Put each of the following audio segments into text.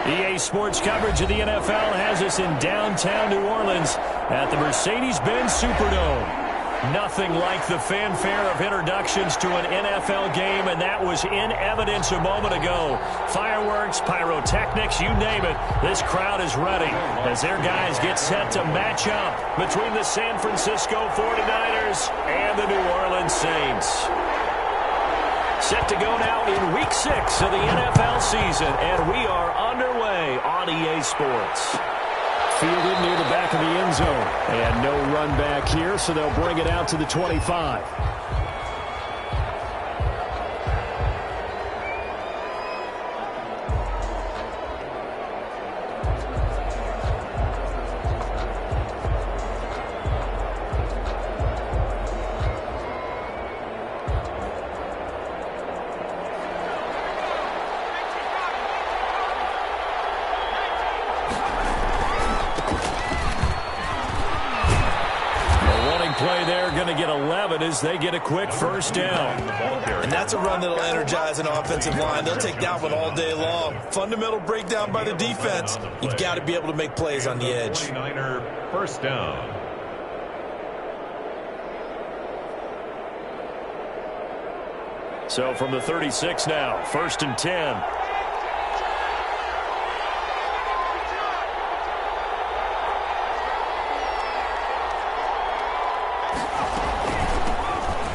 EA Sports coverage of the NFL has us in downtown New Orleans at the Mercedes-Benz Superdome. Nothing like the fanfare of introductions to an NFL game, and that was in evidence a moment ago. Fireworks, pyrotechnics, you name it. This crowd is ready as their guys get set to match up between the San Francisco 49ers and the New Orleans Saints. Set to go now in Week 6 of the NFL season, and we are underway on EA Sports. Fielded near the back of the end zone. And no run back here, so they'll bring it out to the 25. Play there, going to get 11 as they get a quick first down. And that's a run that'll energize an offensive line. They'll take that one all day long. Fundamental breakdown by the defense. You've got to be able to make plays on the edge. 49er first down. So from the 36 now, 1st and 10.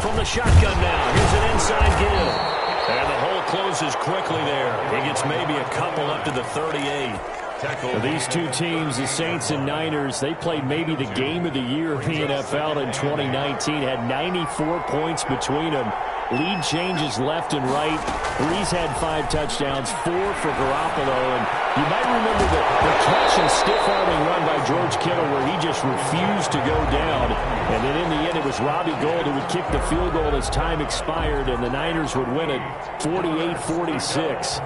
From the shotgun now, here's an inside give. And the hole closes quickly there. He gets maybe a couple up to the 38. These two teams, the Saints and Niners, they played maybe the game of the year in the NFL in 2019. Had 94 points between them. Lead changes left and right. Breeze had 5 touchdowns, 4 for Garoppolo. And you might remember the catch and stiff-arming run by George Kittle where he just refused to go down. And then in the end, it was Robbie Gould who would kick the field goal as time expired, and the Niners would win it 48-46.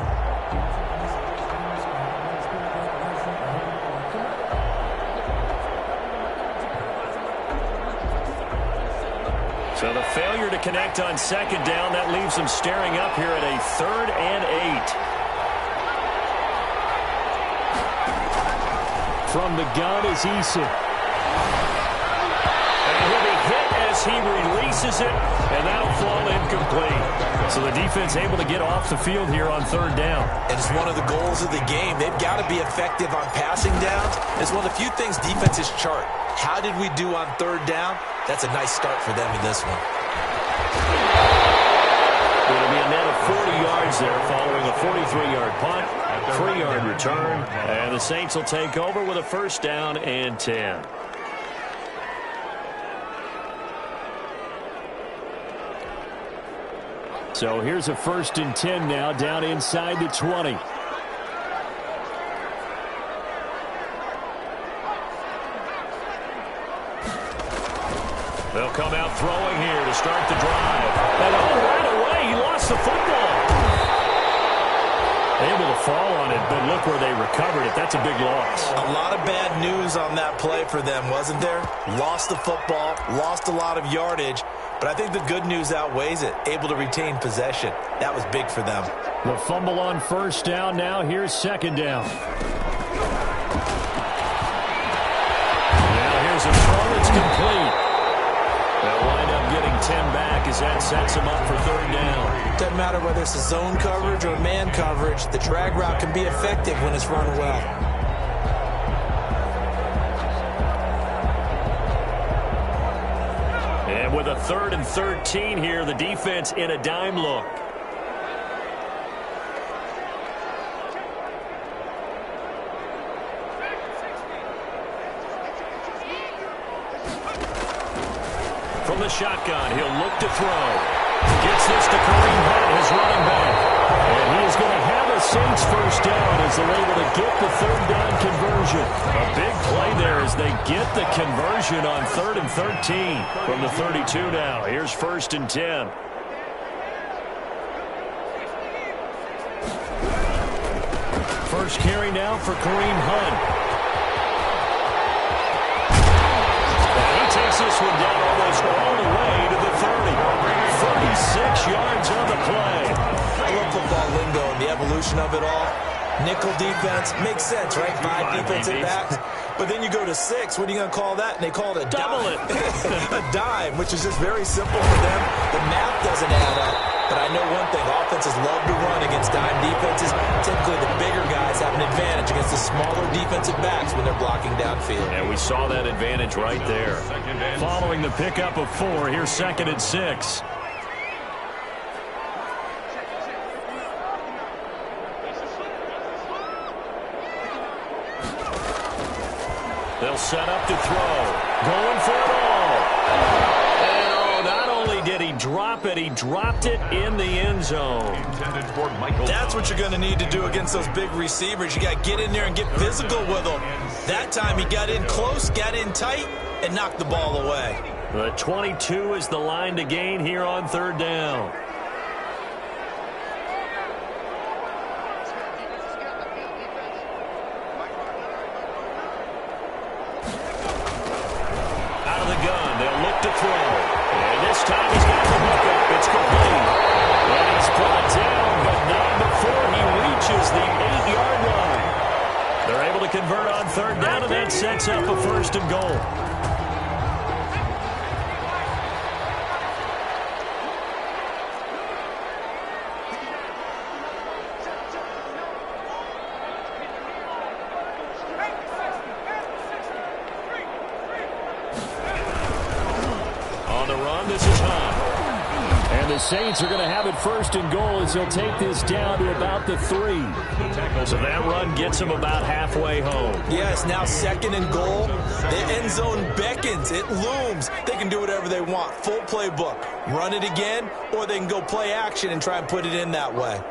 So the failure to connect on 2nd down, that leaves them staring up here at a 3rd and 8. From the gun is Eason. And he'll be hit as he releases it, and that'll fall incomplete. So the defense able to get off the field here on 3rd down. And it's one of the goals of the game. They've got to be effective on passing downs. It's one of the few things defenses chart. How did we do on 3rd down? That's a nice start for them in this one. It'll be a net of 40 yards there following a 43-yard punt, 3-yard return, and the Saints will take over with a 1st down and 10. So here's a 1st and 10 now down inside the 20. They'll come out throwing here to start the drive. And right away, he lost the football. Able to fall on it, but look where they recovered it. That's a big loss. A lot of bad news on that play for them, wasn't there? Lost the football, lost a lot of yardage, but I think the good news outweighs it. Able to retain possession. That was big for them. The fumble on 1st down now. Here's 2nd down. Now here's a throw that's complete. They'll wind up getting 10 back as that sets them up for 3rd down. Doesn't matter whether it's a zone coverage or man coverage. The drag route can be effective when it's run well. And with a 3rd and 13 here, the defense in a dime look. From the shotgun, he'll look to throw. Gets this to Kareem Hunt, his running back. And he is going to have a Saints 1st down as they're able to get the 3rd down conversion. A big play there as they get the conversion on 3rd and 13 from the 32 now. Here's 1st and 10. First carry now for Kareem Hunt. And he takes this one down almost all the way to the 30. 36 yards on the play. football lingo and the evolution of it all. Nickel defense makes sense, right? 5 defensive backs. But then you go to 6. What are you going to call that? And they call it a double dime. it. A dime, which is just very simple for them. The math doesn't add up. But I know one thing. Offenses love to run against dime defenses. Typically, the bigger guys have an advantage against the smaller defensive backs when they're blocking downfield. And we saw that advantage right there. Following the pickup of 4, here's 2nd and 6. They'll set up to throw. Going for it all. And not only did he drop it, he dropped it in the end zone. That's what you're going to need to do against those big receivers. You got to get in there and get physical with them. That time he got in close, got in tight, and knocked the ball away. The 22 is the line to gain here on 3rd down. Convert on 3rd down, and that sets up a 1st and goal. On the run, this is Hunt. And the Saints are going to have it 1st and goal as they'll take this down to about the 3. So that run gets them about halfway home. Yes, now 2nd and goal. The end zone beckons. It looms. They can do whatever they want. Full playbook. Run it again, or they can go play action and try and put it in that way.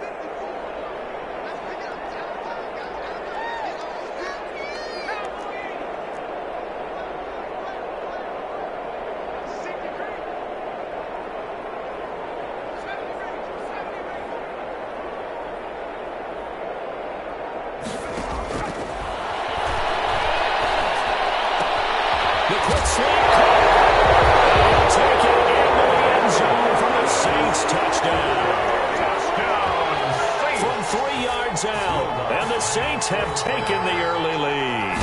Have taken the early lead.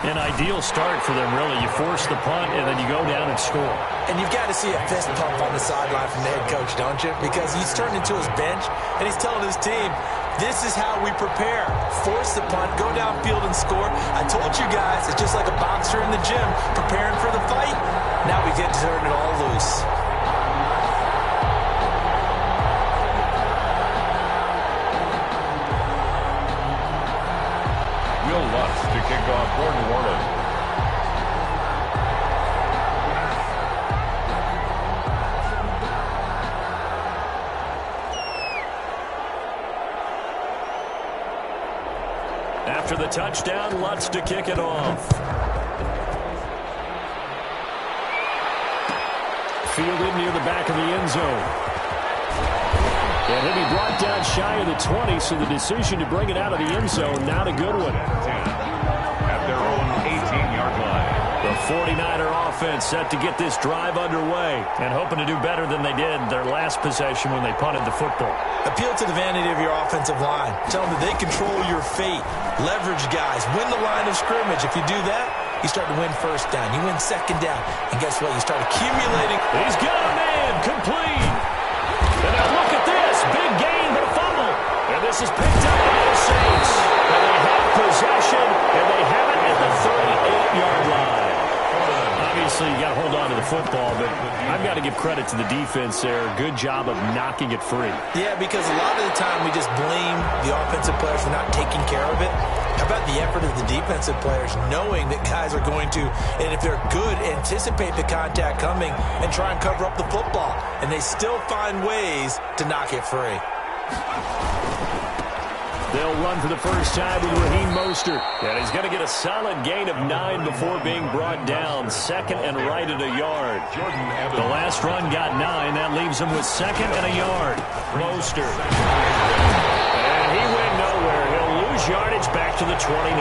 An ideal start for them, really. You force the punt, and then you go down and score. And you've got to see a fist pump on the sideline from the head coach, don't you? Because he's turned into his bench, and he's telling his team, this is how we prepare. Force the punt, go downfield and score. I told you guys, it's just like a boxer in the gym preparing for the fight. Now we get to turn it all loose. To kick off for New Orleans. After the touchdown, Lutz to kick it off. Fielded near the back of the end zone. And he'll be brought down shy of the 20, so the decision to bring it out of the end zone, not a good one. At their own 18-yard line. The 49er offense set to get this drive underway and hoping to do better than they did their last possession when they punted the football. Appeal to the vanity of your offensive line. Tell them that they control your fate. Leverage guys. Win the line of scrimmage. If you do that, you start to win 1st down. You win 2nd down. And guess what? You start accumulating. He's got a man. Complete. And now look at this. Big gain, but a fumble. And this is picked up by the Saints. And they have possession, and they have it at the 38-yard line. Obviously, you got to hold on to the football, but I've got to give credit to the defense there. Good job of knocking it free. Yeah, because a lot of the time we just blame the offensive players for not taking care of it. How about the effort of the defensive players knowing that guys are going to, and if they're good, anticipate the contact coming and try and cover up the football. And they still find ways to knock it free. They'll run for the first time with Raheem Mostert. And he's going to get a solid gain of 9 before being brought down. 2nd and right at a yard. The last run got 9. That leaves him with 2nd and a yard. Mostert. And he went nowhere. He'll lose yardage back to the 29.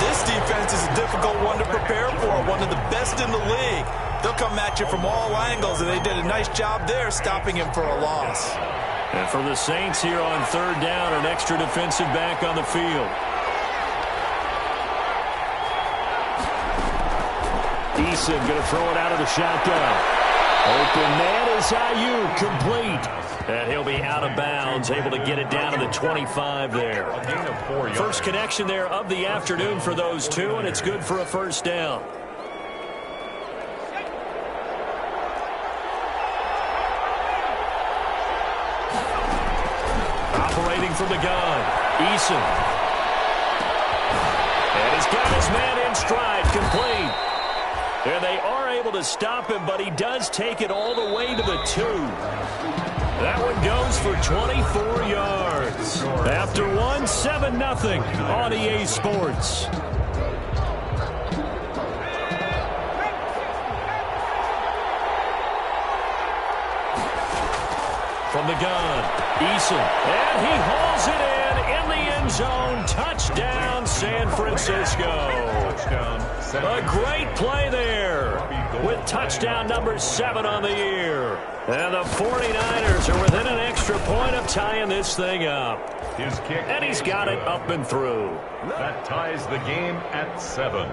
This defense is a difficult one to prepare for. One of the best in the league. They'll come at you from all angles, and they did a nice job there stopping him for a loss. And for the Saints here on third down, an extra defensive back on the field. Eason going to throw it out of the shotgun. Open man is Ayuk, complete. And he'll be out of bounds, able to get it down to the 25 there. A gain of 4 yards. First connection there of the afternoon for those two, and it's good for a first down. Operating from the gun, Eason. And he's got his man in stride, complete. And they are able to stop him, but he does take it all the way to the 2. That one goes for 24 yards. After one, 7-0 on EA Sports. From the gun, Eason. And he hauls it in the end zone. Touchdown, San Francisco. A great play there with touchdown number 7 on the year. And the 49ers are within an extra point of tying this thing up. His kick. And he's got it up and through. That ties the game at 7.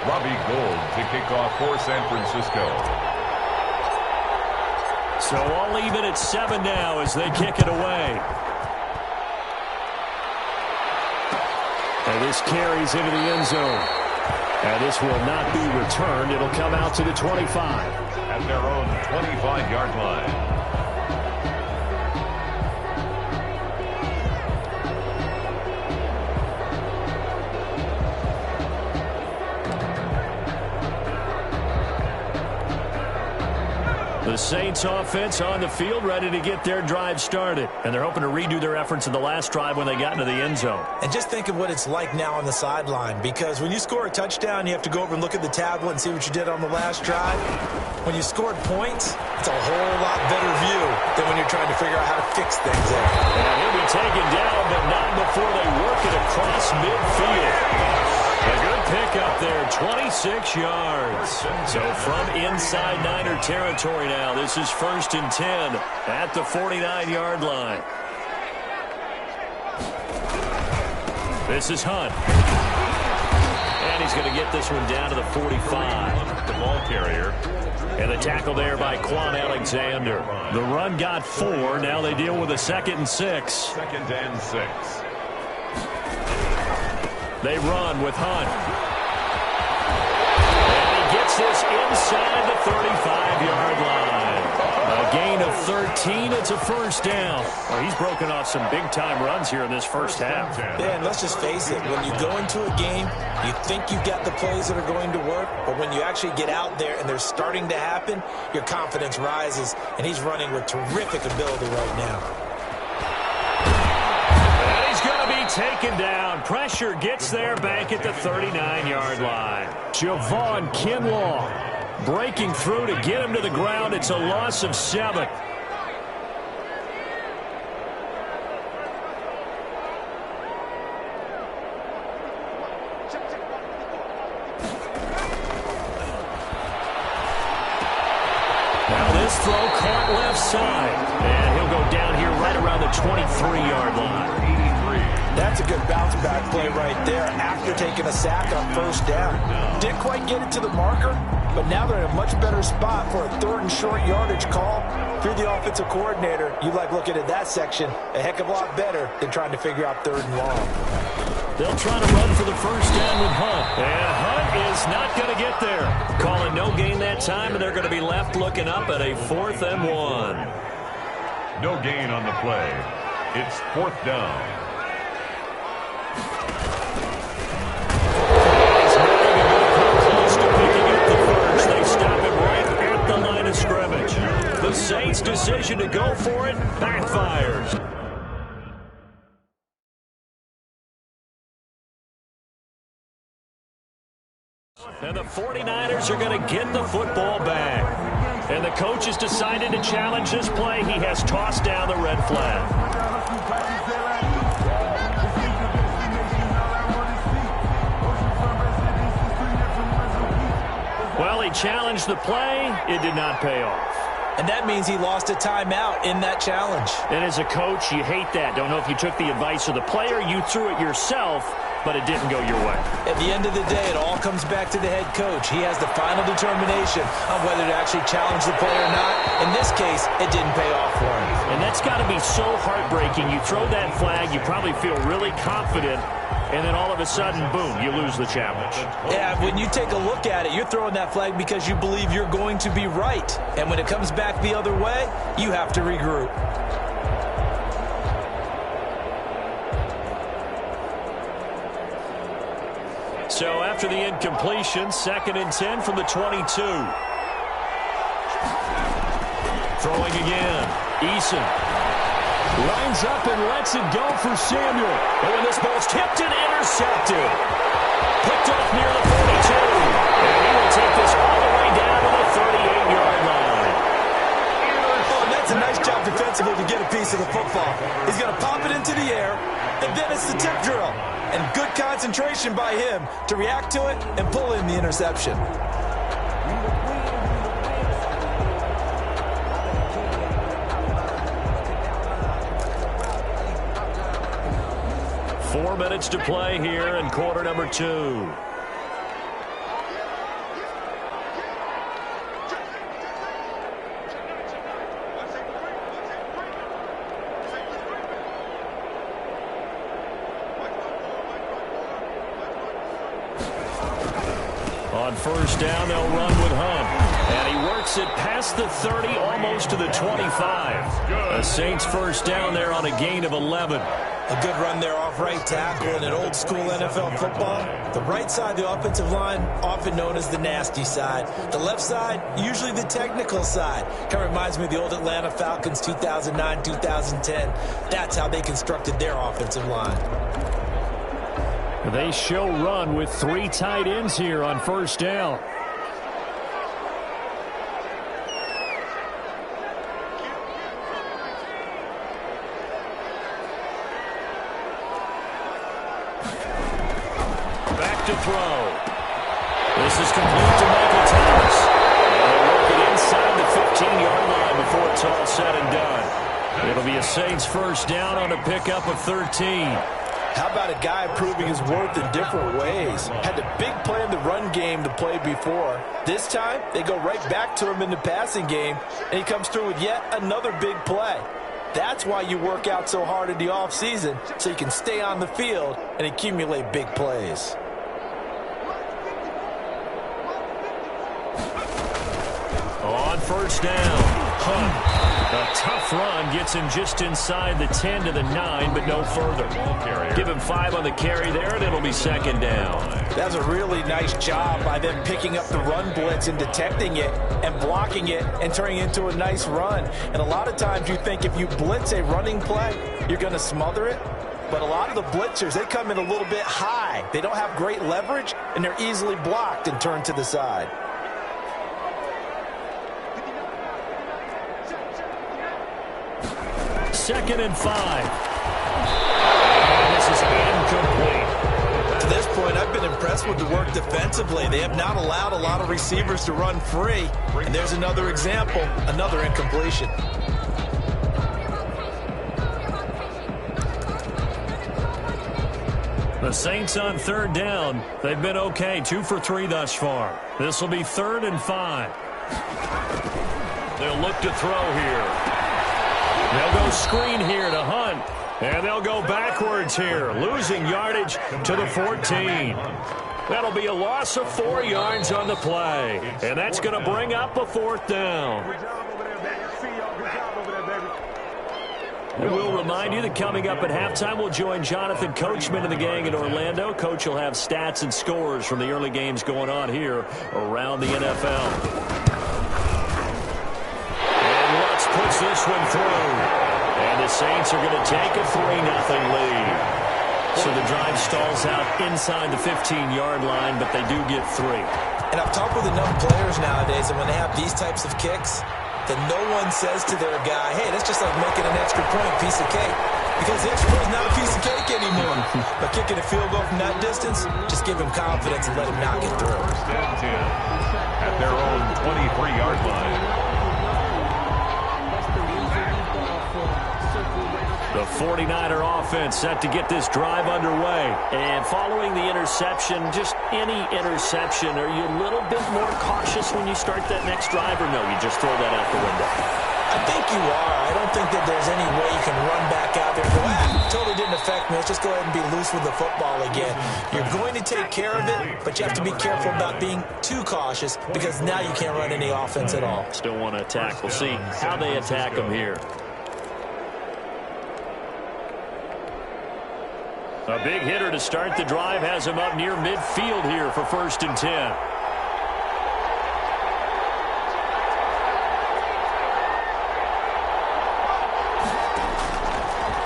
Robbie Gould to kick off for San Francisco. So all even at 7 now as they kick it away. And this carries into the end zone. And this will not be returned. It'll come out to the 25. At their own 25-yard line. The Saints offense on the field ready to get their drive started. And they're hoping to redo their efforts in the last drive when they got into the end zone. And just think of what it's like now on the sideline, because when you score a touchdown, you have to go over and look at the tablet and see what you did on the last drive. When you scored points, it's a whole lot better view than when you're trying to figure out how to fix things there. And he'll be taken down, but not before they work it across midfield. A good pickup there, 26 yards. So from inside Niner territory now, this is 1st and 10 at the 49-yard line. This is Hunt. And he's going to get this one down to the 45. The ball carrier. And the tackle there by Quan Alexander. The run got 4. Now they deal with a 2nd and 6. 2nd and 6. They run with Hunt. And he gets this inside the 35-yard line. A gain of 13. It's a first down. Well, he's broken off some big-time runs here in this first half. Yeah, and let's just face it. When you go into a game, you think you've got the plays that are going to work, but when you actually get out there and they're starting to happen, your confidence rises, and he's running with terrific ability right now. Taken down. Pressure gets there back at the 39-yard line. Javon Kinlaw breaking through to get him to the ground. It's a loss of 7. Now this throw caught left side. And he'll go down here right around the 23-yard line. That's a good bounce-back play right there after taking a sack on first down. Didn't quite get it to the marker, but now they're in a much better spot for a 3rd and short yardage call. If you're the offensive coordinator, you like looking at that section a heck of a lot better than trying to figure out 3rd and long. They'll try to run for the first down with Hunt. And Hunt is not going to get there. Calling no gain that time, and they're going to be left looking up at a 4th and 1. No gain on the play. It's 4th down. Scrimmage. The Saints' decision to go for it backfires. And the 49ers are going to get the football back. And the coach has decided to challenge this play. He has tossed down the red flag. Well, he challenged the play. It did not pay off. And that means he lost a timeout in that challenge. And as a coach, you hate that. Don't know if you took the advice of the player, you threw it yourself, but it didn't go your way. At the end of the day, it all comes back to the head coach. He has the final determination on whether to actually challenge the play or not. In this case, it didn't pay off for him. And that's got to be so heartbreaking. You throw that flag, you probably feel really confident, and then all of a sudden, boom, you lose the challenge. Yeah, when you take a look at it, you're throwing that flag because you believe you're going to be right. And when it comes back the other way, you have to regroup. So after the incompletion, 2nd and 10 from the 22. Throwing again. Eason lines up and lets it go for Samuel. And when this ball's tipped and intercepted. Picked off near the 42. And he will take this all the way down to the 38-yard line. Oh, and that's a nice job defensively to get a piece of the football. He's going to pop it into the air, and then it's the tip drill. And good concentration by him to react to it and pull in the interception. Four minutes to play here in quarter number 2. On first down, they'll run with Hunt. And he works it past the 30, almost to the 25. A Saints first down there on a gain of 11. A good run there off right tackle in an old-school NFL football. The right side, the offensive line, often known as the nasty side. The left side, usually the technical side. Kind of reminds me of the old Atlanta Falcons 2009, 2010. That's how they constructed their offensive line. They show run with 3 tight ends here on first down. Back to throw. This is complete to Michael Thomas. And they'll work it inside the 15-yard line before it's all said and done. It'll be a Saints first down on a pickup of 13. How about a guy proving his worth in different ways? Had a big play in the run game to play before. This time, they go right back to him in the passing game, and he comes through with yet another big play. That's why you work out so hard in the offseason, so you can stay on the field and accumulate big plays. On first down, Hunt. A tough run gets him just inside the 10 to the 9, but no further. Give him 5 on the carry there, and it'll be second down. That's a really nice job by them picking up the run blitz and detecting it and blocking it and turning it into a nice run. And a lot of times you think if you blitz a running play, you're going to smother it. But a lot of the blitzers, they come in a little bit high. They don't have great leverage, and they're easily blocked and turned to the side. Second and 5. And this is incomplete. To this point, I've been impressed with the work defensively. They have not allowed a lot of receivers to run free. And there's another example, another incompletion. The Saints on third down. They've been okay, 2 for 3 thus far. This will be 3rd and 5. They'll look to throw here. They'll go screen here to Hunt, and they'll go backwards here, losing yardage to the 14. That'll be a loss of 4 yards on the play, and that's going to bring up a 4th down. And we'll remind you that coming up at halftime, we'll join Jonathan Coachman and the gang in Orlando. Coach will have stats and scores from the early games going on here around the NFL. Puts this one through. And the Saints are going to take a 3-0 lead. So the drive stalls out inside the 15-yard line, but they do get 3. And I've talked with enough players nowadays, and when they have these types of kicks, then no one says to their guy, hey, that's just like making an extra point, piece of cake. Because the extra point is not a piece of cake anymore. But kicking a field goal from that distance, just give him confidence and let him knock it through. 3-yard line. The 49er offense set to get this drive underway. And following the interception, just any interception, are you a little bit more cautious when you start that next drive, or no, you just throw that out the window? I think you are. I don't think that there's any way you can run back out there and go, totally didn't affect me. Let's just go ahead and be loose with the football again. You're going to take care of it, but you have to be careful about being too cautious because now you can't run any offense at all. Still want to attack. We'll see how they attack them here. A big hitter to start the drive has him up near midfield here for 1st and 10.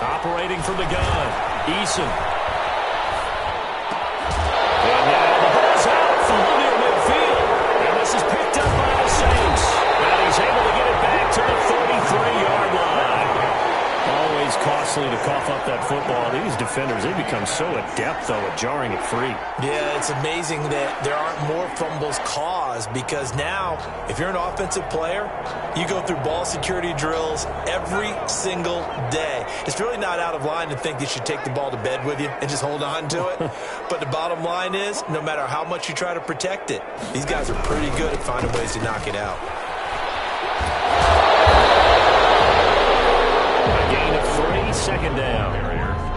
Operating from the gun, Eason. And now the ball's out from near midfield. And this is picked up by the Saints. And he's able to get it back to the 33-yard line. Always costly to cough up that football. These defenders, they become so adept, though, at jarring it free. Yeah, it's amazing that there aren't more fumbles caused because now, if you're an offensive player, you go through ball security drills every single day. It's really not out of line to think you should take the ball to bed with you and just hold on to it. But the bottom line is, no matter how much you try to protect it, these guys are pretty good at finding ways to knock it out. A gain of 3, 2nd down.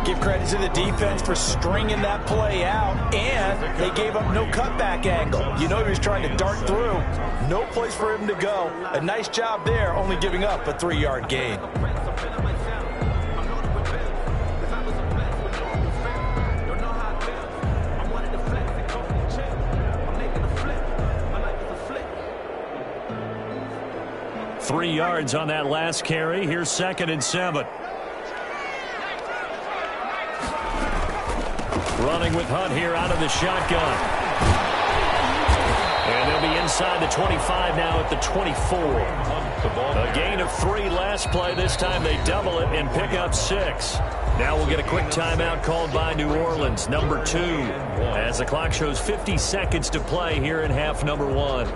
Give credit to the defense for stringing that play out, and they gave up no cutback angle. You know he was trying to dart through. No place for him to go. A nice job there, only giving up a 3-yard gain. Three yards on that last carry. Here's 2nd and 7. Running with Hunt here out of the shotgun. And they'll be inside the 25 now at the 24. A gain of 3 last play. This time they double it and pick up 6. Now we'll get a quick timeout called by New Orleans, number 2, as the clock shows 50 seconds to play here in half number 1.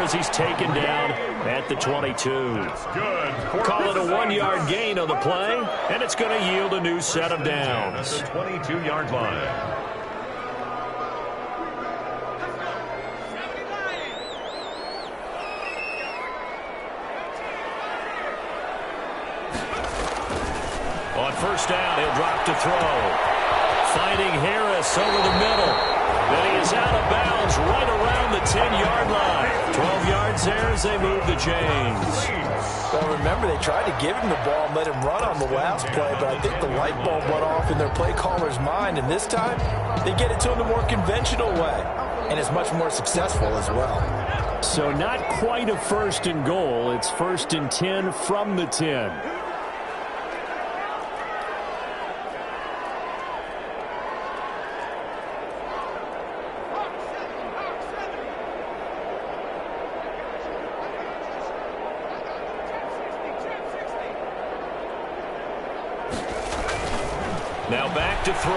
He's taken down at the 22. Call it a 1-yard gain on the play, and it's going to yield a new set of downs. 22-yard line. On 1st down, he'll drop to throw. Finding Harris over the middle. Then he is out of bounds right around the 10-yard line. 12 yards there as they move the chains. Well, remember, they tried to give him the ball and let him run on the last play, but I think the light bulb went off in their play caller's mind, and this time they get it to him the more conventional way, and it's much more successful as well. So not quite a 1st and goal. It's 1st and 10 from the 10. Now back to throw.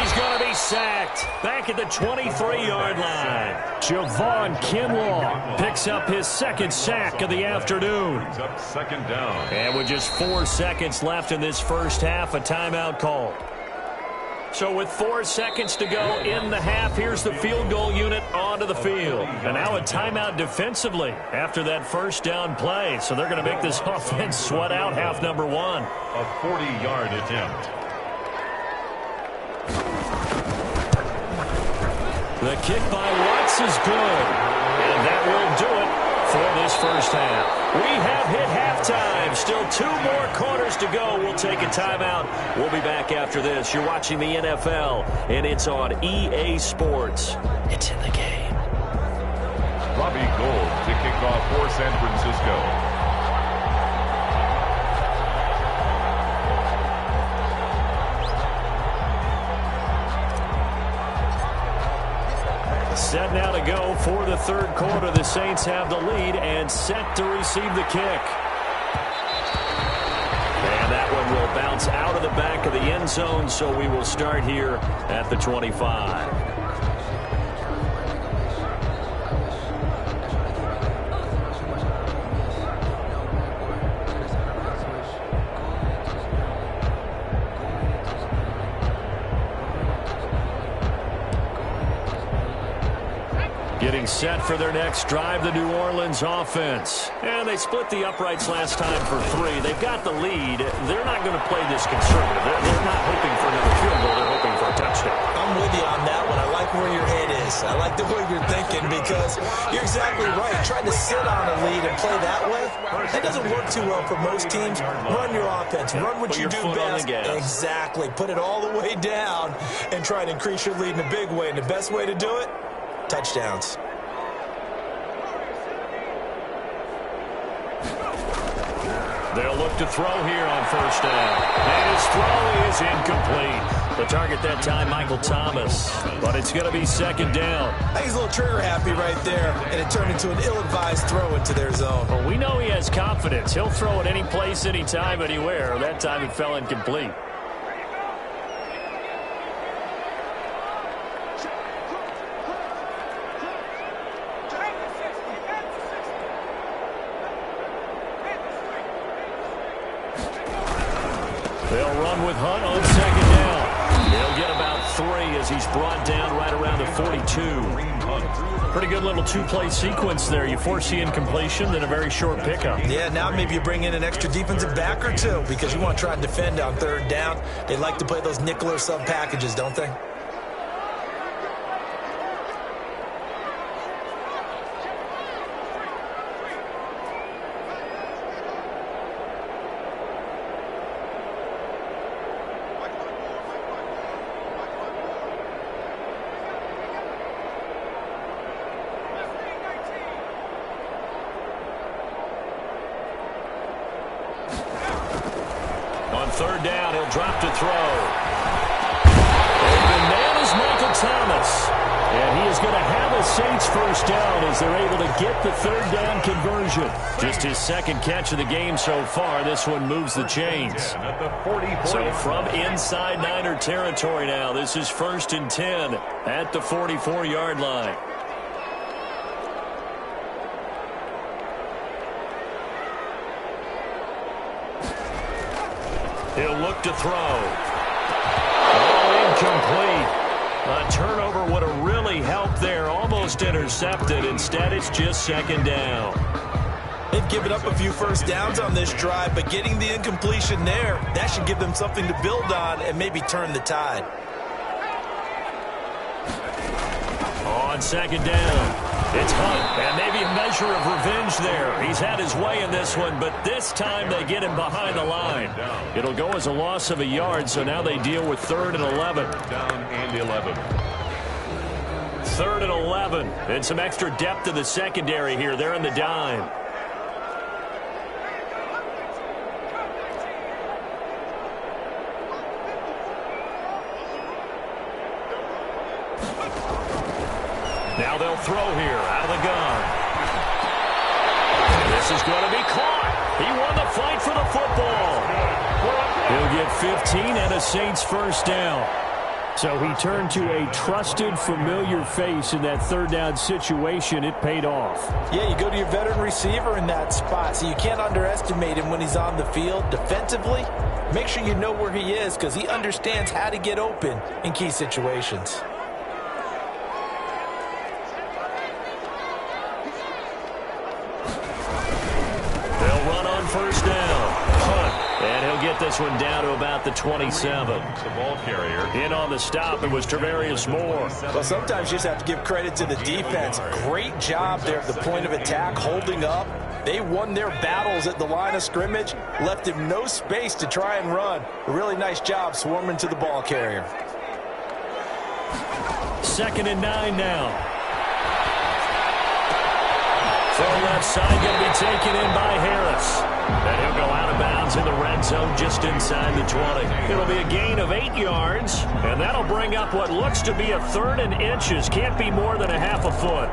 He's going to be sacked. Back at the 23-yard line. Javon Kinlaw picks up his 2nd sack of the afternoon. Brings up 2nd down. And with just 4 seconds left in this first half, a timeout call. So with 4 seconds to go in the half, here's the field goal unit onto the field. And now a timeout defensively after that 1st down play. So they're going to make this offense sweat out half number 1. A 40-yard attempt. The kick by Watts is good. And that will do it for this first half. We have hit halftime. Still 2 more quarters to go. We'll take a timeout. We'll be back after this. You're watching the NFL, and it's on EA Sports. It's in the game. Robbie Gould to kick off for San Francisco. Set now to go for the third quarter. The Saints have the lead and set to receive the kick. And that one will bounce out of the back of the end zone, so we will start here at the 25. Getting set for their next drive, the New Orleans offense. And they split the uprights last time for 3. They've got the lead. They're not going to play this conservative. They're not hoping for another field goal. They're hoping for a touchdown. I'm with you on that one. I like where your head is. I like the way you're thinking because you're exactly right. Trying to sit on a lead and play that way, that doesn't work too well for most teams. Run your offense. Run what you do best. Exactly. Put it all the way down and try to increase your lead in a big way. And the best way to do it? Touchdowns. They'll look to throw here on first down. And his throw is incomplete. The target that time, Michael Thomas. But it's going to be second down. I think he's a little trigger happy right there, and it turned into an ill-advised throw into their zone. Well, we know he has confidence. He'll throw it any place, anytime, anywhere. That time it fell incomplete. They'll run with Hunt on second down. He'll get about 3 as he's brought down right around the 42. Pretty good little 2-play sequence there. You force the incompletion, then a very short pickup. Yeah, now maybe you bring in an extra defensive back or 2 because you want to try and defend on third down. They like to play those nickel or sub packages, don't they? Third down, he'll drop to throw. Open man is Michael Thomas. And he is going to have a Saints first down as they're able to get the third down conversion. Just his second catch of the game so far. This one moves the chains. So from inside Niner territory now, this is 1st and 10 at the 44-yard line. He'll look to throw. Oh, incomplete. A turnover would have really helped there. Almost intercepted. Instead, it's just second down. They've given up a few first downs on this drive, but getting the incompletion there, that should give them something to build on and maybe turn the tide. On second down, it's Hunt, and maybe a measure of revenge there. He's had his way in this one, but this time they get him behind the line. It'll go as a loss of a yard, so now they deal with 3rd and 11. Down and 11. 3rd and 11, and some extra depth to the secondary here. They're in the dime. Now they'll throw here out of the gun. And this is going to be caught. He won the fight for the football. He'll get 15 and a Saints first down. So he turned to a trusted, familiar face in that third down situation. It paid off. Yeah, you go to your veteran receiver in that spot, so you can't underestimate him when he's on the field defensively. Make sure you know where he is because he understands how to get open in key situations. They'll run on first down. Hunt And he'll get this one down to about the 27. The ball carrier. In on the stop, it was Travarius Moore. Well, sometimes you just have to give credit to the defense. Great job there at the point of attack, holding up. They won their battles at the line of scrimmage, left him no space to try and run. A really nice job swarming to the ball carrier. 2nd and 9 now. From left side, going to be taken in by Harris. And he'll go out of bounds in the red zone just inside the 20. It'll be a gain of 8 yards, and that'll bring up what looks to be a 3rd and inches. Can't be more than a half a foot.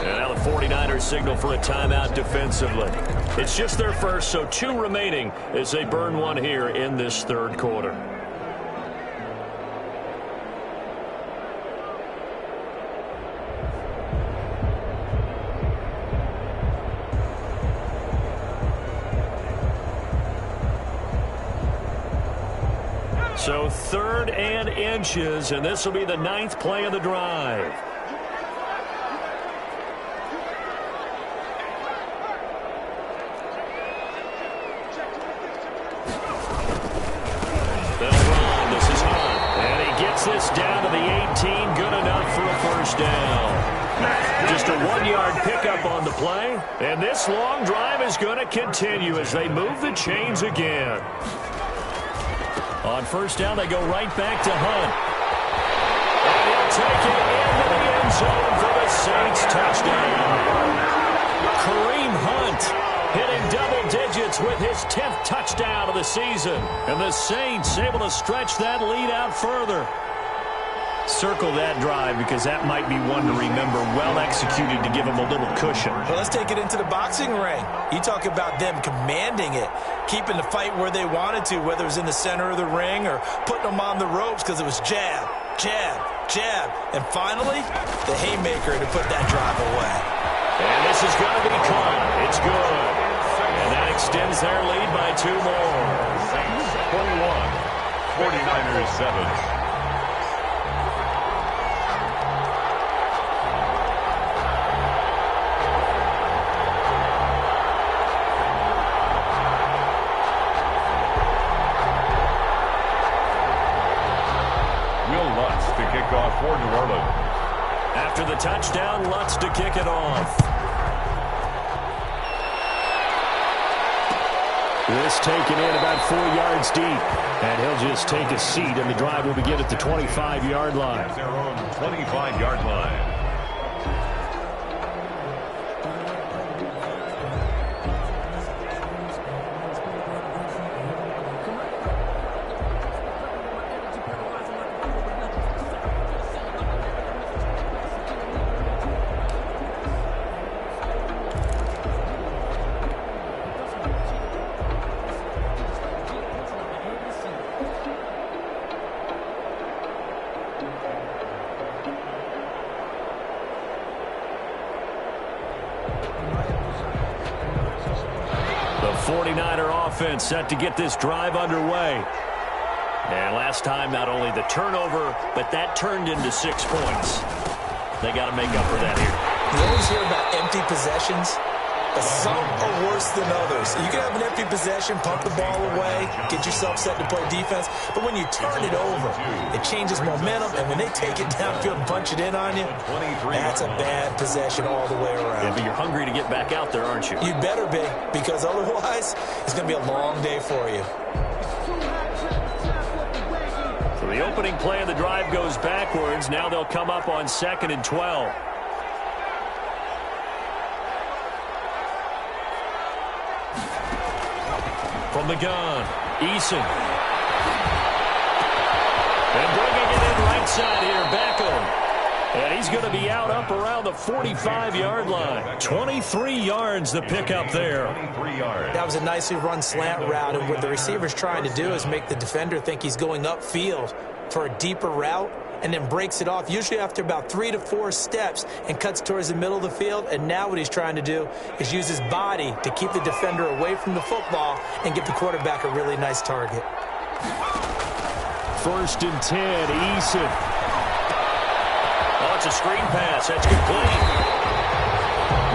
And now the 49ers signal for a timeout defensively. It's just their first, so 2 remaining as they burn one here in this 3rd quarter. So 3rd and inches, and this will be the 9th play of the drive. This down to the 18, good enough for a first down. Just a 1-yard pickup on the play, and this long drive is going to continue as they move the chains again. On first down, they go right back to Hunt. And he'll take it into the end zone for the Saints touchdown. Kareem Hunt hitting double digits with his 10th touchdown of the season. And the Saints able to stretch that lead out further. Circle that drive because that might be one to remember. Well executed to give them a little cushion. Well, let's take it into the boxing ring. You talk about them commanding it, keeping the fight where they wanted to, whether it was in the center of the ring or putting them on the ropes because it was jab, jab, jab. And finally, the haymaker to put that drive away. And this is going to be caught. It's good. And that extends their lead by 2 more. Saints 21, 49ers 7. For New Orleans. After the touchdown, Lutz to kick it off. This taken in about 4 yards deep. And he'll just take a seat, and the drive will begin at the 25-yard line. Their own 25-yard line. The 49er offense set to get this drive underway. And last time, not only the turnover, but that turned into 6 points. They got to make up for that here. You always hear about empty possessions, but some are worse than others. You can have an empty possession, pump the ball away, get yourself set to play defense, but when you turn it over, it changes momentum, and when they take it downfield and punch it in on you, that's a bad possession all the way around. Yeah, but you're hungry to get back out there, aren't you? You better be, because otherwise, it's going to be a long day for you. So the opening play of the drive goes backwards. Now they'll come up on 2nd and 12. From the gun, Eason. And bringing it in right side here, Beckham. And he's going to be out up around the 45-yard line. 23 yards the pickup there. 23 yards. That was a nicely run slant route, and what the receiver's trying to do is make the defender think he's going upfield for a deeper route, and then breaks it off, usually after about 3 to 4 steps, and cuts towards the middle of the field. And now what he's trying to do is use his body to keep the defender away from the football and get the quarterback a really nice target. 1st and 10, Eason. It's a screen pass. That's complete.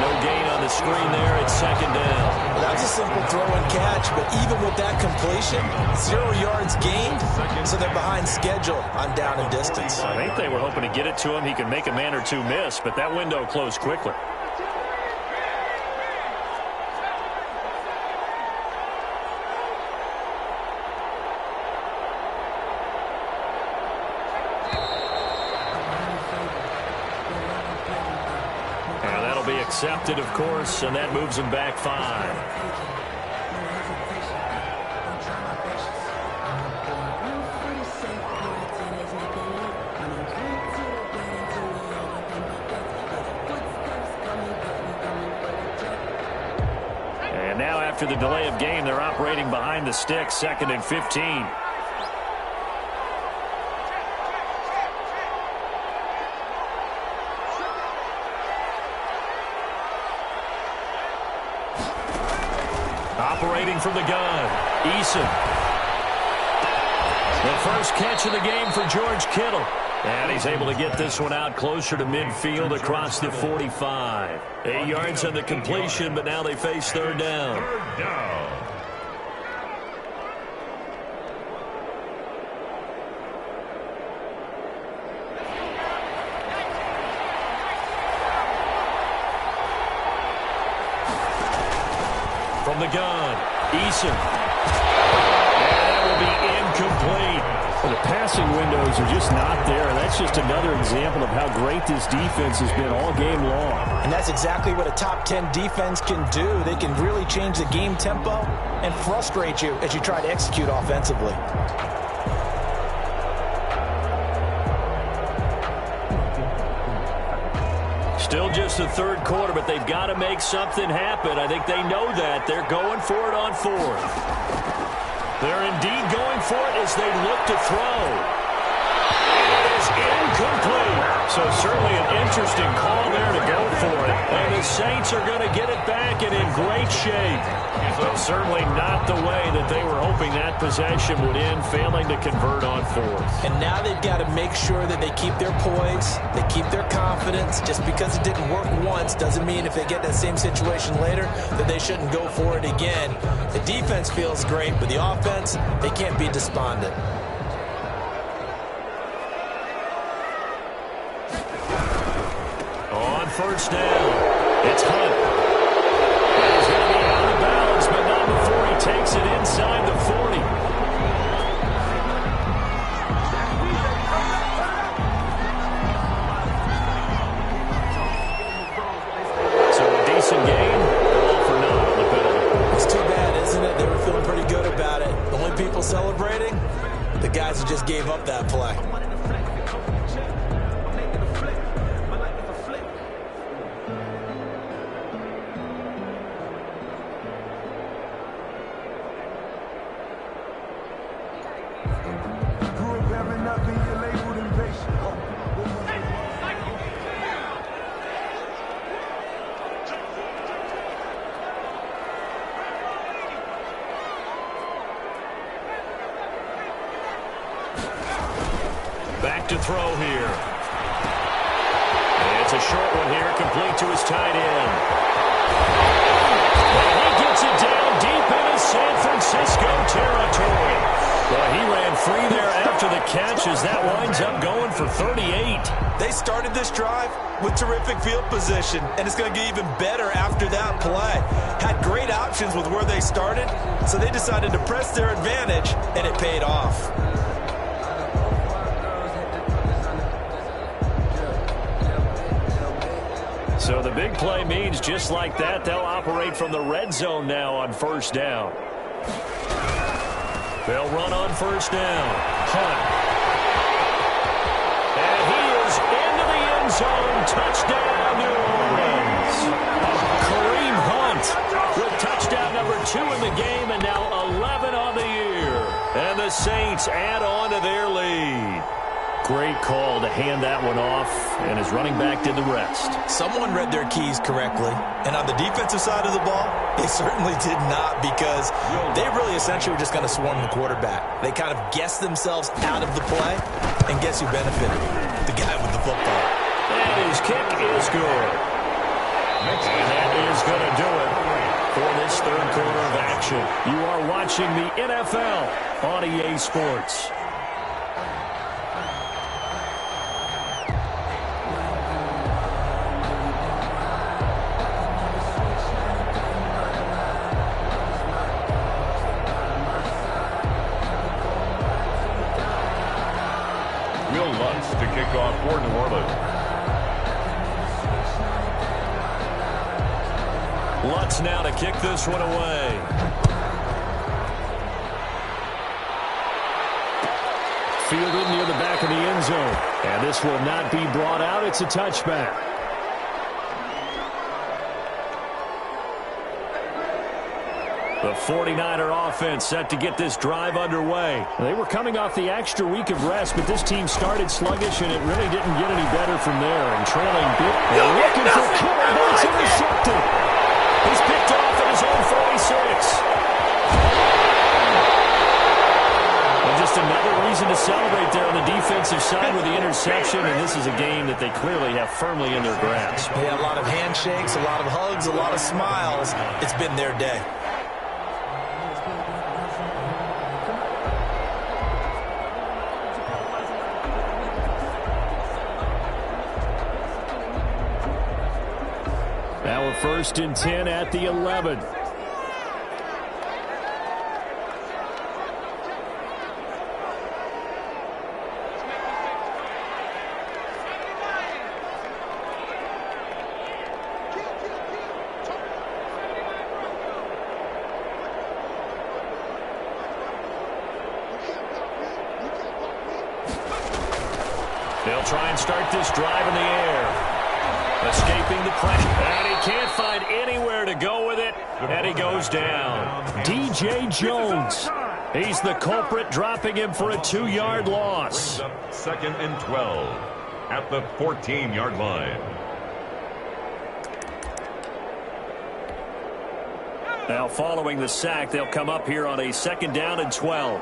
No gain on the screen there. It's second down. Well, that was a simple throw and catch, but even with that completion, 0 yards gained, so they're behind schedule on down and distance. I think they were hoping to get it to him. He could make a man or two miss, but that window closed quickly. Accepted, of course, and that moves him back 5. And now after the delay of game, they're operating behind the sticks, 2nd and 15. Operating from the gun, Eason. The first catch of the game for George Kittle. And he's able to get this one out closer to midfield across the 45. 8 yards on the completion, but now they face third down. Third down. From the gun, Eason. And that will be incomplete. Well, the passing windows are just not there. That's just another example of how great this defense has been all game long. And that's exactly what a top 10 defense can do. They can really change the game tempo and frustrate you as you try to execute offensively. Still just the third quarter, but they've got to make something happen. I think they know that. They're going for it on 4th. They're indeed going for it as they look to throw. It is incomplete. So certainly an interesting call there to go for it. And the Saints are going to get it back and in great shape. So certainly not the way that they were hoping that possession would end, failing to convert on 4th. And now they've got to make sure that they keep their poise, they keep their confidence. Just because it didn't work once doesn't mean if they get that same situation later that they shouldn't go for it again. The defense feels great, but the offense, they can't be despondent. On first down, it's Hunt. He's going to be out of bounds, but not before he takes it inside the 40. So a decent game, all for naught on the penalty. It's too bad, isn't it? They were feeling pretty good about it. The only people celebrating, the guys who just gave up that play. Back to throw here. It's a short one here, complete to his tight end. And he gets it down deep into San Francisco territory. Well, he ran free there after the catch as that winds up going for 38. They started this drive with terrific field position, and it's going to get even better after that play. Had great options with where they started, so they decided to press their advantage, and it paid off. So the big play means just like that, they'll operate from the red zone now on first down. They'll run on first down. Hunt. And he is into the end zone. Touchdown, New Orleans. Kareem Hunt with touchdown number 2 in the game and now 11 on the year. And the Saints add on to their lead. Great call to hand that one off, and his running back did the rest. Someone read their keys correctly, and on the defensive side of the ball, they certainly did not, because they really essentially were just going to swarm the quarterback. They kind of guessed themselves out of the play, and guess who benefited? The guy with the football. And His kick is good. And that is going to do it for this third quarter of action. You are watching the NFL on EA Sports. To kick off for New Orleans. Lutz now to kick this one away. Fielded near the back of the end zone. And this will not be brought out. It's a touchback. The 49er offense set to get this drive underway. They were coming off the extra week of rest, but this team started sluggish, and it really didn't get any better from there. And trailing big, looking for cover, but it's intercepted. He's picked off at his own 46. And just another reason to celebrate there on the defensive side with the interception, and this is a game that they clearly have firmly in their grasp. Yeah, a lot of handshakes, a lot of hugs, a lot of smiles. It's been their day. Now a 1st and 10 at the 11. They'll try and start this drive in the air. Escaping the pressure. And he can't find anywhere to go with it. And he goes down. DJ Jones. He's the culprit, dropping him for a 2-yard loss. 2nd and 12 at the 14-yard line. Now following the sack, they'll come up here on a 2nd down and 12.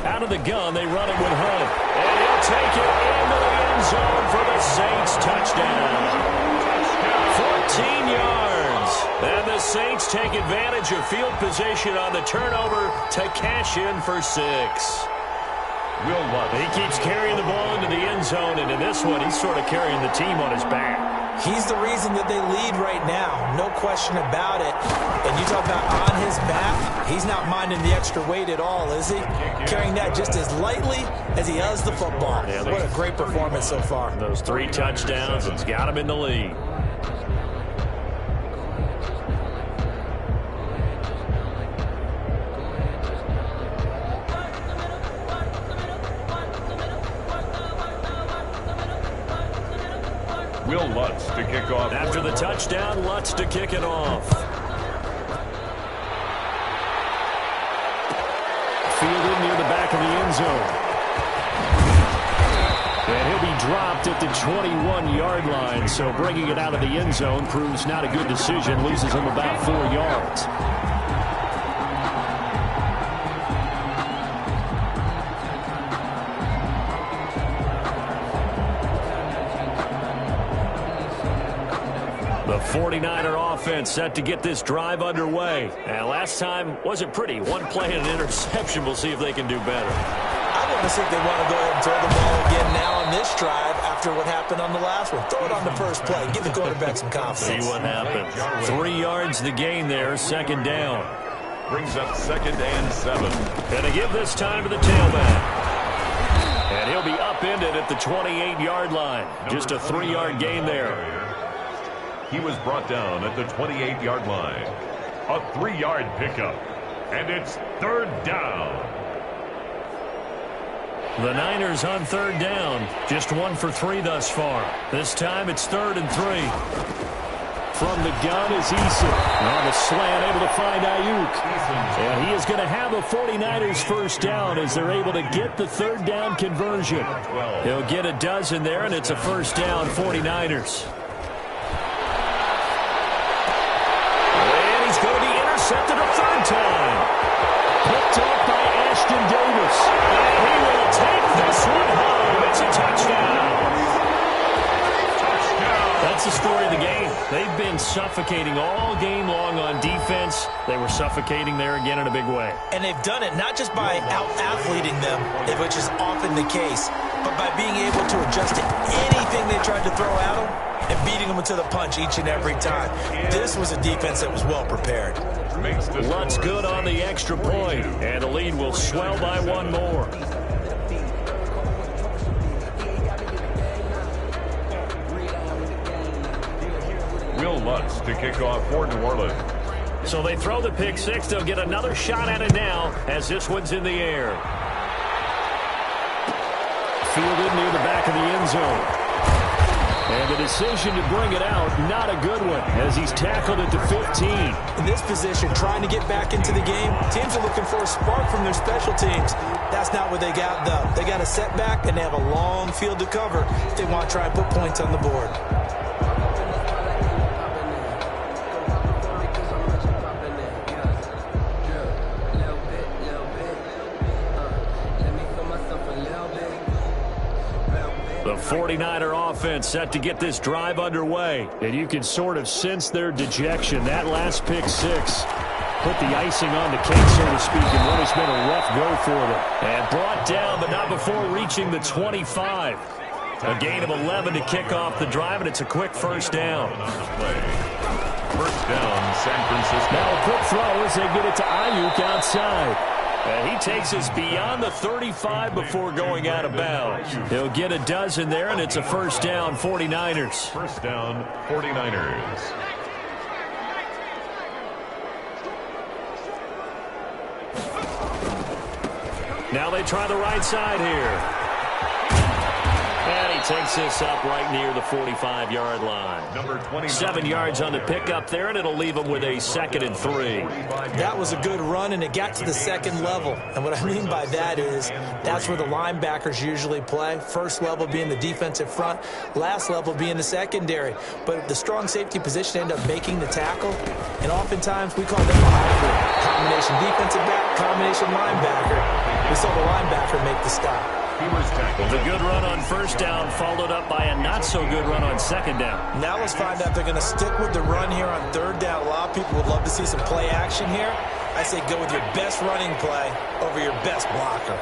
Out of the gun, they run it with Hunt. And he'll take it into the end zone for the Saints touchdown. 14 yards. And the Saints take advantage of field position on the turnover to cash in for 6. Will Lutz. He keeps carrying the ball into the end zone, and in this one, he's sort of carrying the team on his back. He's the reason that they lead right now. No question about it. And you talk about on his back, he's not minding the extra weight at all, is he? Carrying that just as lightly as he does the football. Yeah, what a great performance so far. Those 3 touchdowns, it's got him in the lead. Will Lutz to kick off. After the touchdown, Lutz to kick it off. Fielded near the back of the end zone. And he'll be dropped at the 21-yard line, so bringing it out of the end zone proves not a good decision. Loses him about 4 yards. The 49er offense set to get this drive underway. And last time wasn't pretty. One play and an interception. We'll see if they can do better. I want to see if they want to go ahead and throw the ball again now on this drive after what happened on the last one. Throw it on the first play. Give the quarterback some confidence. See what happens. 3 yards the gain there. 2nd down. Brings up 2nd and 7. Going to give this time to the tailback. And he'll be upended at the 28-yard line. Just a 3-yard gain there. He was brought down at the 28-yard line. A 3-yard pickup. And it's 3rd down. The Niners on 3rd down. Just 1 for 3 thus far. This time it's 3rd and 3. From the gun is Eason. On the slant, able to find Ayuk. And he is going to have a 49ers first down as they're able to get the 3rd down conversion. He'll get a dozen there, and it's a first down 49ers. picked off by Ashton Davis. And he will take this one home. It's a touchdown. That's the story of the game. They've been suffocating all game long on defense. They were suffocating there again in a big way. And they've done it not just by out-athleting them, which is often the case, but by being able to adjust to anything they tried to throw at them and beating them to the punch each and every time. This was a defense that was well prepared. Lutz good on the extra point, and the lead will swell by one more. Will Lutz to kick off for New Orleans. So they throw the pick six. They'll get another shot at it now as this one's in the air. Fielded near the back of the end zone. And the decision to bring it out, not a good one, as he's tackled at the 15. In this position, trying to get back into the game, teams are looking for a spark from their special teams. That's not what they got, though. They got a setback, and they have a long field to cover if they want to try and put points on the board. The 49er offense set to get this drive underway. And you can sort of sense their dejection. That last pick six put the icing on the cake, so to speak, in what has been a rough go for them. And brought down, but not before reaching the 25. A gain of 11 to kick off the drive, and it's a quick first down. First down, San Francisco. Now a quick throw as they get it to Ayuk outside. And he takes us beyond the 35 before going out of bounds. He'll get a dozen there, and it's a first down, 49ers. First down, 49ers. Now they try the right side here. And he takes this up right near the 45-yard line. Number 29. 7 yards on the pickup there, and it'll leave him with a 2nd and 3. That was a good run, and it got to the second level. And what I mean by that is that's where the linebackers usually play. First level being the defensive front, last level being the secondary. But the strong safety position ended up making the tackle, and oftentimes we call them a hybrid. Combination defensive back, combination linebacker. We saw the linebacker make the stop. He was tackled. The good run on first down followed up by a not-so-good run on second down. Now let's find out if they're going to stick with the run here on third down. A lot of people would love to see some play action here. I say go with your best running play over your best blocker.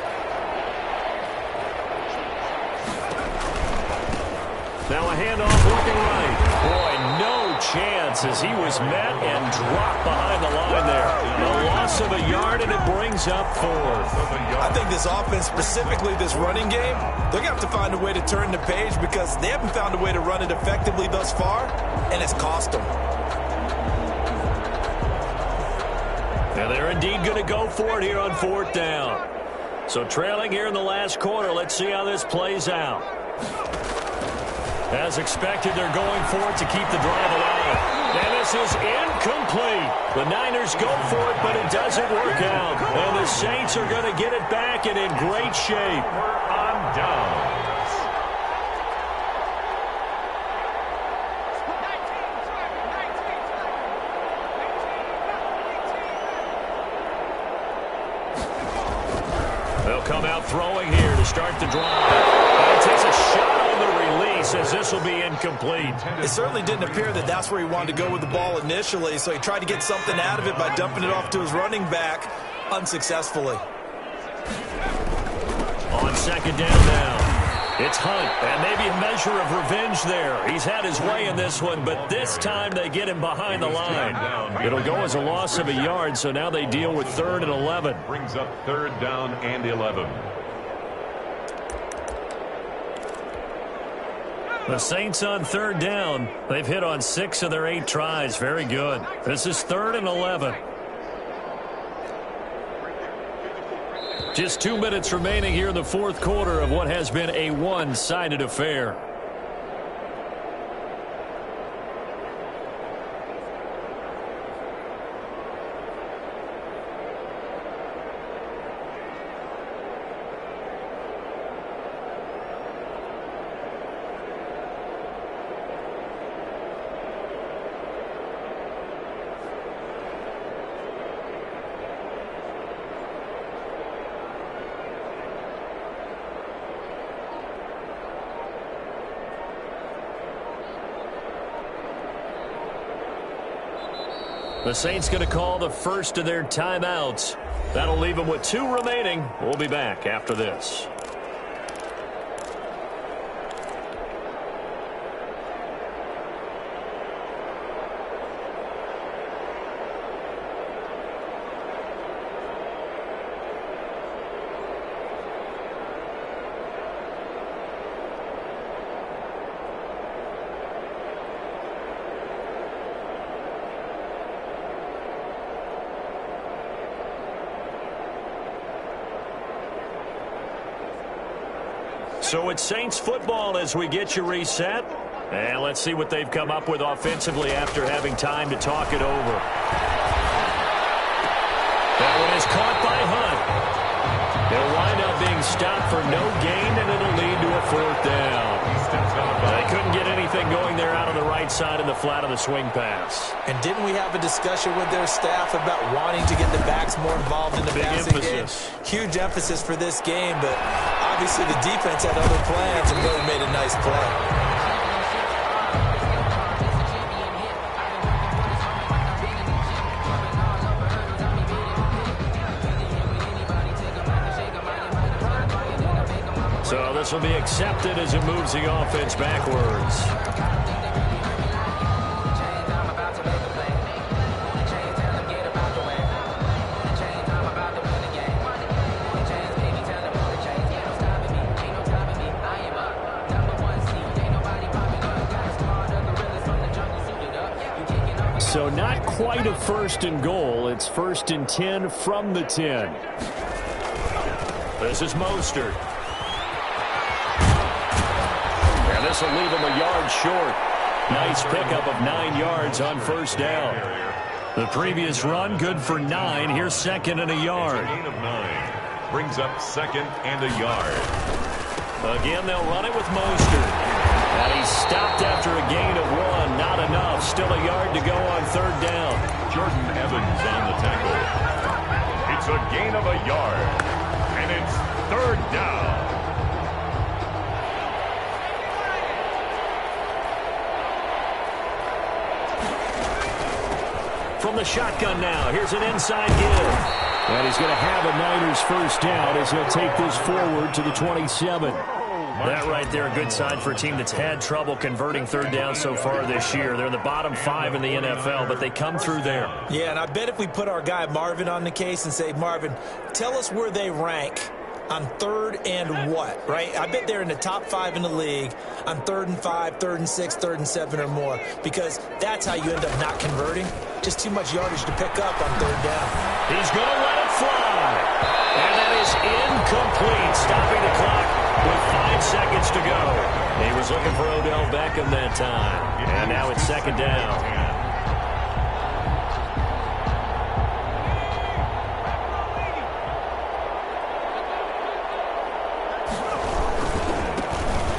Now a handoff working right. Boy, no chance as he was met and dropped behind the line there. A loss of a yard, and it brings up 4th. I think this offense, specifically this running game, they're going to have to find a way to turn the page because they haven't found a way to run it effectively thus far, and it's cost them. And they're indeed going to go for it here on 4th down. So trailing here in the last quarter, let's see how this plays out. As expected, they're going for it to keep the drive alive. And this is incomplete. The Niners go for it, but it doesn't work out. And the Saints are going to get it back and in great shape. We're on downs. They'll come out throwing here to start the drive. And it takes a shot on the release as this will be incomplete. It certainly didn't appear that that's where he wanted to go with the ball initially, so he tried to get something out of it by dumping it off to his running back unsuccessfully. On second down now, it's Hunt, and maybe a measure of revenge there. He's had his way in this one, but this time they get him behind the line. It'll go as a loss of a yard, so now they deal with 3rd and 11. Brings up 3rd down and 11. The Saints on 3rd down. They've hit on 6 of their 8 tries. Very good. This is 3rd and 11. Just 2 minutes remaining here in the 4th quarter of what has been a one-sided affair. The Saints going to call the first of their timeouts. That'll leave them with 2 remaining. We'll be back after this. So it's Saints football as we get you reset. And let's see what they've come up with offensively after having time to talk it over. That one is caught by Hunt. They'll wind up being stopped for no gain, and it'll lead to a 4th down. They couldn't get anything going there out on the right side in the flat of the swing pass. And didn't we have a discussion with their staff about wanting to get the backs more involved in the passing game? Huge emphasis for this game, but obviously the defense had other plans and really made a nice play. So this will be accepted as it moves the offense backwards. So not quite a 1st and goal. It's 1st and 10 from the 10. This is Mostert. This will leave him a yard short. Nice pickup of 9 yards on 1st down. The previous run good for 9. Here's 2nd and a yard. Gain of 9 brings up 2nd and a yard. Again, they'll run it with Mostert. And he's stopped after a gain of 1. Not enough. Still a yard to go on 3rd down. Jordan Evans on the tackle. It's a gain of a yard. And it's 3rd down. From the shotgun now, here's an inside give. And he's going to have a Niners 1st down as he'll take this forward to the 27. That right there, a good sign for a team that's had trouble converting 3rd down so far this year. They're in the bottom 5 in the NFL, but they come through there. Yeah, and I bet if we put our guy Marvin on the case and say, Marvin, tell us where they rank on 3rd and what, right? I bet they're in the top 5 in the league on 3rd and 5, 3rd and 6, 3rd and 7 or more, because that's how you end up not converting. Just too much yardage to pick up on 3rd down. He's going to let it fly. And that is incomplete, stopping the clock with 5 seconds to go. He was looking for Odell Beckham that time. And now it's 2nd down.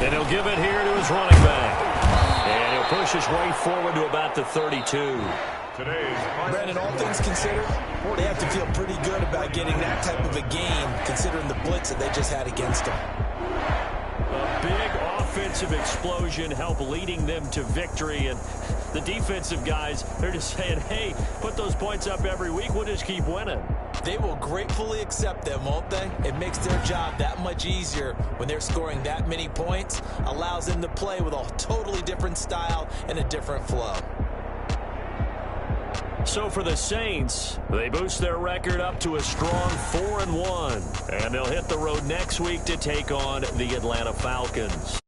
And he'll give it here to his running back. And he'll push his way forward to about the 32. Brandon, all things considered, they have to feel pretty good about getting that type of a game, considering the blitz that they just had against them. A big offensive explosion helped leading them to victory. And the defensive guys, they're just saying, hey, put those points up every week. We'll just keep winning. They will gratefully accept them, won't they? It makes their job that much easier when they're scoring that many points. Allows them to play with a totally different style and a different flow. So for the Saints, they boost their record up to a strong 4-1. And they'll hit the road next week to take on the Atlanta Falcons.